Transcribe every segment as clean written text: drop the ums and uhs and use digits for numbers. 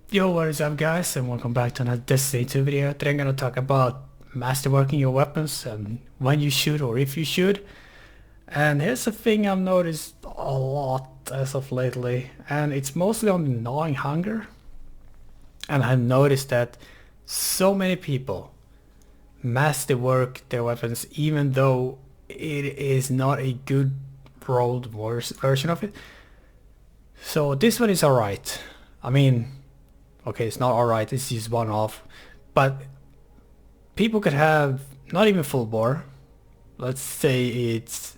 Yo, what is up guys, and welcome back to another Destiny 2 video. Today I'm gonna talk about masterworking your weapons and when you should or if you should. And here's a thing I've noticed a lot as of lately, and it's mostly on the gnawing hunger. And I've noticed that so many people masterwork their weapons even though it is not a good rolled version of it. So this one is alright. I mean, okay, it's not alright, it's just one off. But people could have not even full bore. Let's say it's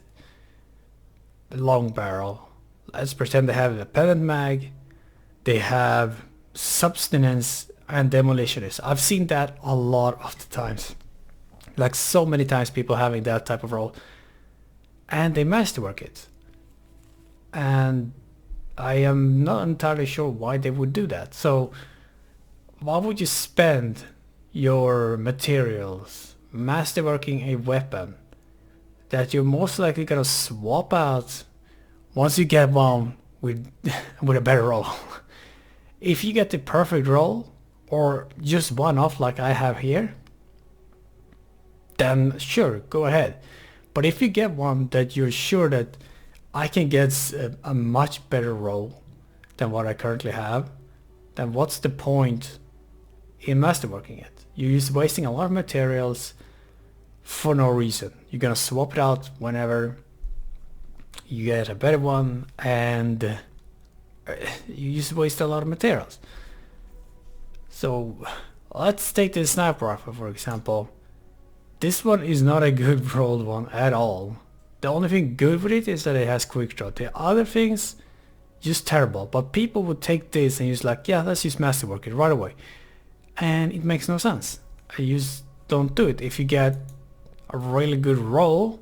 a long barrel. Let's pretend they have a pellet mag. They have substance and demolitionist. I've seen that a lot of the times. Like so many times people having that type of role. And they masterwork it. And I am not entirely sure why they would do that. So why would you spend your materials masterworking a weapon that you're most likely gonna swap out once you get one with with a better roll? If you get the perfect roll or just one off like I have here, then sure, go ahead. But if you get one that you're sure that I can get a much better roll than what I currently have, then what's the point in masterworking it? You're just wasting a lot of materials for no reason. You're gonna swap it out whenever you get a better one, and you just waste a lot of materials. So let's take the sniper rifle for example. This one is not a good rolled one at all. The only thing good with it is that it has quick draw. The other things just terrible. But people would take this and just like, yeah, let's just masterwork it right away. And it makes no sense. You just don't do it. If you get a really good roll,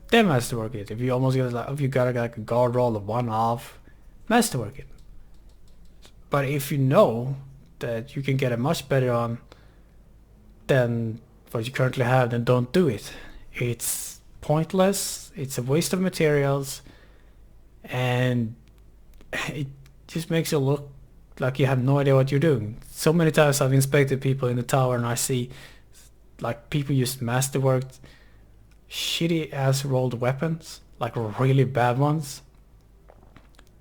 then masterwork it. If you almost get like, if you got like a guard roll of one off, masterwork it. But if you know that you can get a much better one than what you currently have, then don't do it. It's pointless. It's a waste of materials, and it just makes you look like you have no idea what you're doing. So many times I've inspected people in the tower and I see like people just masterworked shitty ass rolled weapons, like really bad ones.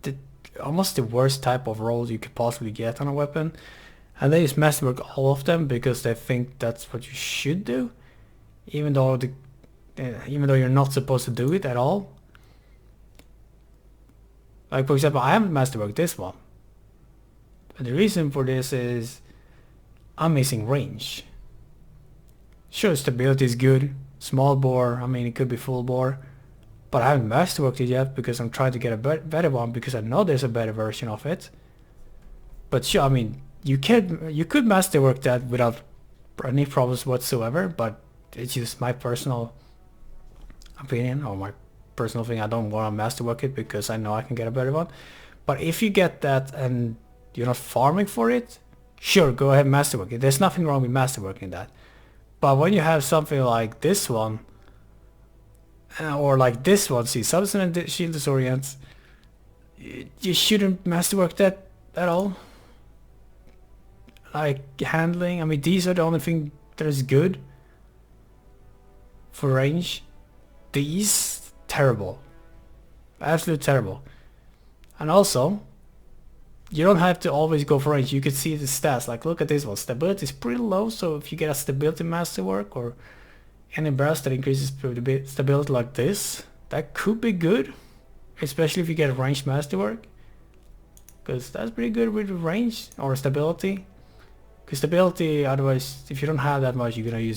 The, almost the worst type of rolls you could possibly get on a weapon. And they just masterwork all of them because they think that's what you should do, even though you're not supposed to do it at all. Like for example, I haven't masterworked this one. And the reason for this is I'm missing range. Sure, stability is good. Small bore, I mean it could be full bore. But I haven't masterworked it yet because I'm trying to get a better one because I know there's a better version of it. But sure, I mean, you could masterwork that without any problems whatsoever, but it's just my personal opinion or my personal thing. I don't want to masterwork it because I know I can get a better one. But if you get that and you're not farming for it, sure, go ahead and masterwork it. There's nothing wrong with masterworking that. But when you have something like this one, or like this one, see, substance and shield disorient, you shouldn't masterwork that at all. Like handling, I mean these are the only thing that is good for range. These, terrible. Absolutely terrible. And also, you don't have to always go for range. You can see the stats, like look at this one. Stability is pretty low, so if you get a stability masterwork or any burst that increases stability like this, that could be good. Especially if you get a range masterwork. Because that's pretty good with range or stability. Because stability, otherwise, if you don't have that much, you're gonna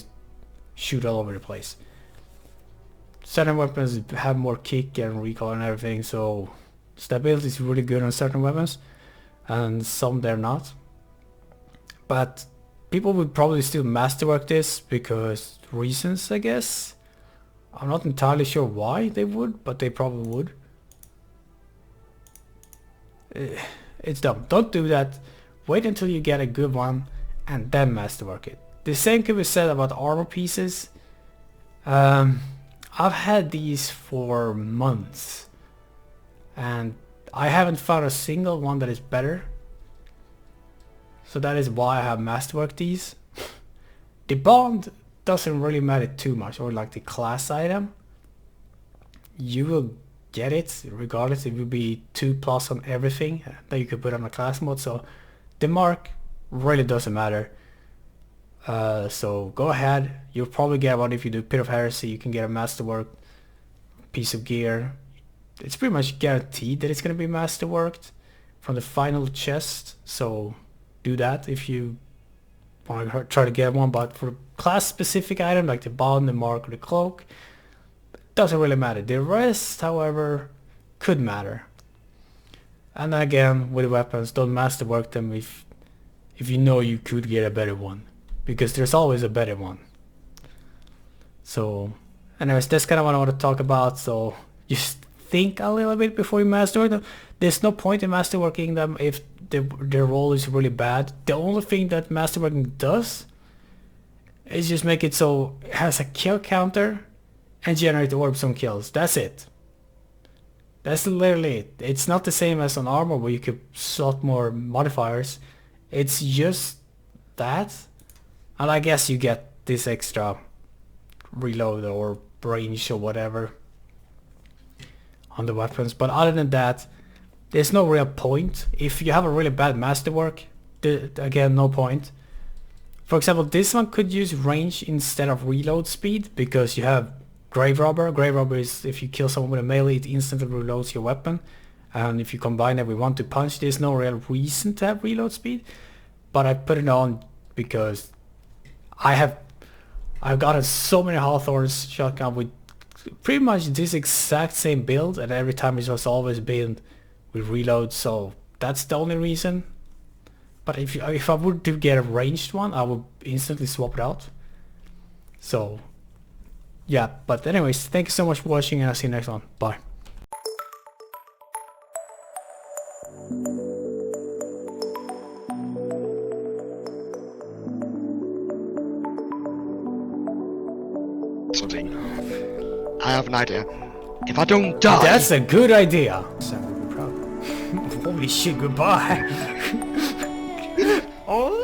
shoot all over the place. Certain weapons have more kick and recoil and everything, so stability is really good on certain weapons, and some they're not. But people would probably still masterwork this because reasons, I guess. I'm not entirely sure why they would, but they probably would. It's dumb. Don't do that. Wait until you get a good one and then masterwork it. The same can be said about armor pieces. I've had these for months and I haven't found a single one that is better. So that is why I have Masterwork these. The bond doesn't really matter too much, or like the class item. You will get it regardless. It will be 2+ on everything that you could put on a class mode. So the mark really doesn't matter. So go ahead. You'll probably get one if you do Pit of Heresy. You can get a Masterwork piece of gear. It's pretty much guaranteed that it's going to be Masterworked from the final chest. So do that if you want to try to get one. But for class specific item like the bond, the mark, or the cloak, doesn't really matter. The rest, however, could matter. And again, with weapons, don't Masterwork them if you know you could get a better one, because there's always a better one. So anyways, that's kind of what I want to talk about. So just think a little bit before you Masterwork them. There's no point in Masterworking them if their role is really bad. The only thing that Masterworking does is just make it so it has a kill counter and generate orbs on kills. That's it. That's literally it. It's not the same as on armor where you could slot more modifiers. It's just that. And I guess you get this extra reload or range or whatever on the weapons. But other than that, there's no real point. If you have a really bad Masterwork, again, no point. For example, this one could use range instead of reload speed because you have Grave Robber. Grave Robber is if you kill someone with a melee, it instantly reloads your weapon. And if you combine every 1-2 punch, there's no real reason to have reload speed. But I put it on because I've gotten so many Hawthorne's shotgun with pretty much this exact same build, and every time it was always been with reload, so that's the only reason. But if I were to get a ranged one, I would instantly swap it out. So yeah, but anyways, thank you so much for watching, and I'll see you next one. Bye. Something. I have an idea. If I don't die... That's a good idea! Holy shit, goodbye! Oh!